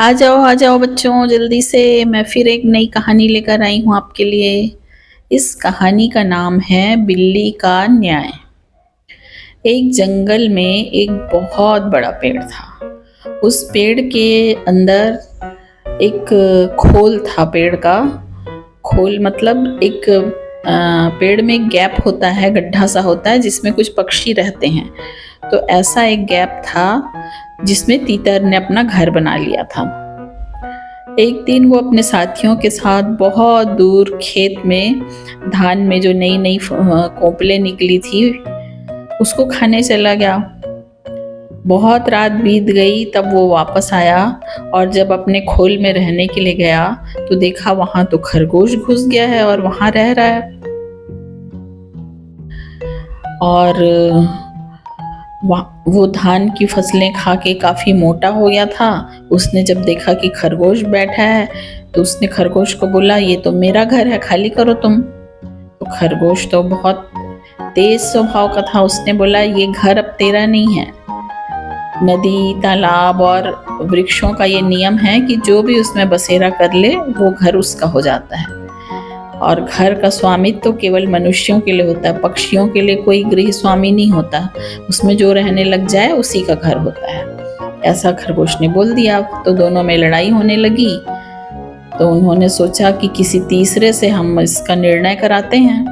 आ जाओ बच्चों जल्दी से। मैं फिर एक नई कहानी लेकर आई हूँ आपके लिए। इस कहानी का नाम है बिल्ली का न्याय। एक जंगल में एक बहुत बड़ा पेड़ था। उस पेड़ के अंदर एक खोल था। पेड़ का खोल मतलब एक पेड़ में एक गैप होता है, गड्ढा सा होता है जिसमें कुछ पक्षी रहते हैं। तो ऐसा एक गैप था जिसमें तीतर ने अपना घर बना लिया था। एक दिन वो अपने साथियों के साथ बहुत दूर खेत में धान में जो नई नई कोपलें निकली थी उसको खाने चला गया। बहुत रात बीत गई तब वो वापस आया और जब अपने खोल में रहने के लिए गया तो देखा वहां तो खरगोश घुस गया है और वहां रह रहा है। और वो धान की फसलें खा के काफ़ी मोटा हो गया था। उसने जब देखा कि खरगोश बैठा है तो उसने खरगोश को बोला, ये तो मेरा घर है, खाली करो तुम। तो खरगोश तो बहुत तेज स्वभाव का था। उसने बोला, ये घर अब तेरा नहीं है। नदी, तालाब और वृक्षों का ये नियम है कि जो भी उसमें बसेरा कर ले वो घर उसका हो जाता है। और घर का स्वामित्व तो केवल मनुष्यों के लिए होता है, पक्षियों के लिए कोई गृह स्वामी नहीं होता। उसमें जो रहने लग जाए उसी का घर होता है। ऐसा खरगोश ने बोल दिया। तो दोनों में लड़ाई होने लगी। तो उन्होंने सोचा कि किसी तीसरे से हम इसका निर्णय कराते हैं।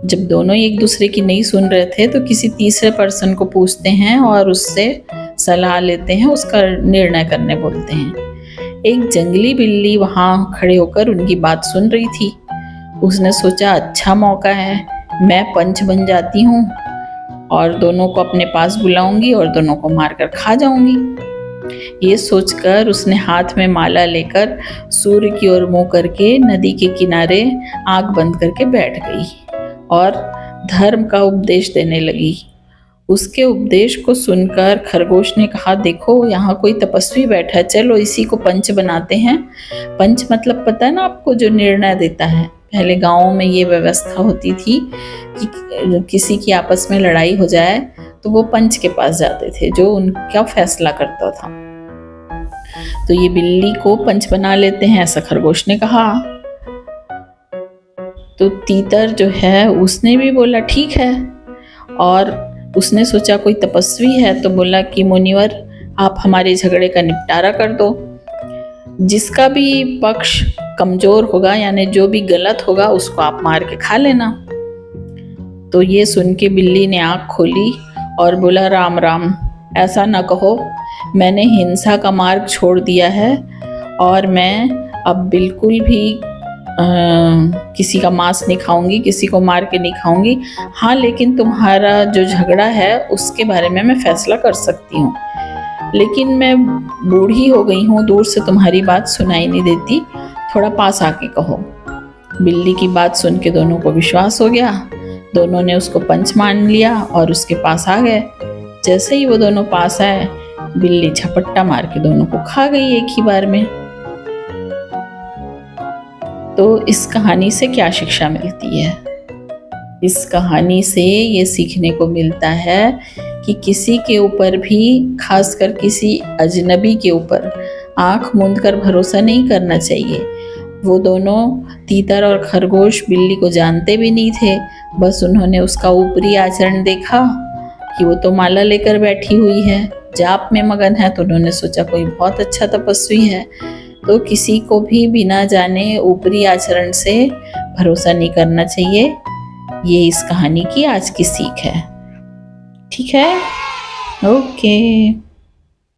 जब दोनों एक दूसरे की नहीं सुन रहे थे तो किसी तीसरे पर्सन को पूछते हैं और उससे सलाह लेते हैं, उसका निर्णय करने बोलते हैं। एक जंगली बिल्ली वहां खड़े होकर उनकी बात सुन रही थी। उसने सोचा, अच्छा मौका है, मैं पंच बन जाती हूँ और दोनों को अपने पास बुलाऊंगी और दोनों को मारकर खा जाऊंगी। ये सोचकर उसने हाथ में माला लेकर सूर्य की ओर मुंह करके नदी के किनारे आंख बंद करके बैठ गई और धर्म का उपदेश देने लगी। उसके उपदेश को सुनकर खरगोश ने कहा, देखो यहाँ कोई तपस्वी बैठा है, चलो इसी को पंच बनाते हैं। पंच मतलब पता है ना आपको, जो निर्णय देता है। पहले गाँव में ये व्यवस्था होती थी कि किसी की आपस में लड़ाई हो जाए तो वो पंच के पास जाते थे जो उनका फैसला करता था। तो ये बिल्ली को पंच बना लेते हैं, ऐसा खरगोश ने कहा। तो तीतर जो है उसने भी बोला ठीक है। और उसने सोचा कोई तपस्वी है तो बोला कि मुनिवर, आप हमारे झगड़े का निपटारा कर दो। जिसका भी पक्ष कमजोर होगा यानी जो भी गलत होगा उसको आप मार के खा लेना। तो ये सुन के बिल्ली ने आँख खोली और बोला, राम राम, ऐसा ना कहो, मैंने हिंसा का मार्ग छोड़ दिया है और मैं अब बिल्कुल भी किसी का मांस नहीं खाऊंगी, किसी को मार के नहीं खाऊंगी। हाँ, लेकिन तुम्हारा जो झगड़ा है उसके बारे में मैं फैसला कर सकती हूँ, लेकिन मैं बूढ़ी हो गई हूँ, दूर से तुम्हारी बात सुनाई नहीं देती, थोड़ा पास आके कहो। बिल्ली की बात सुन के दोनों को विश्वास हो गया। दोनों ने उसको पंच मान लिया और उसके पास आ गए। जैसे ही वो दोनों पास आए, बिल्ली झपट्टा मार के दोनों को खा गई एक ही बार में। तो इस कहानी से क्या शिक्षा मिलती है? इस कहानी से ये सीखने को मिलता है कि किसी के ऊपर भी, खासकर किसी अजनबी के ऊपर आंख मूंद कर भरोसा नहीं करना चाहिए। वो दोनों, तीतर और खरगोश, बिल्ली को जानते भी नहीं थे। बस उन्होंने उसका ऊपरी आचरण देखा कि वो तो माला लेकर बैठी हुई है, जाप में मगन है, तो उन्होंने सोचा कोई बहुत अच्छा तपस्वी है। तो किसी को भी बिना जाने ऊपरी आचरण से भरोसा नहीं करना चाहिए। ये इस कहानी की आज की सीख है। ठीक है, ओके।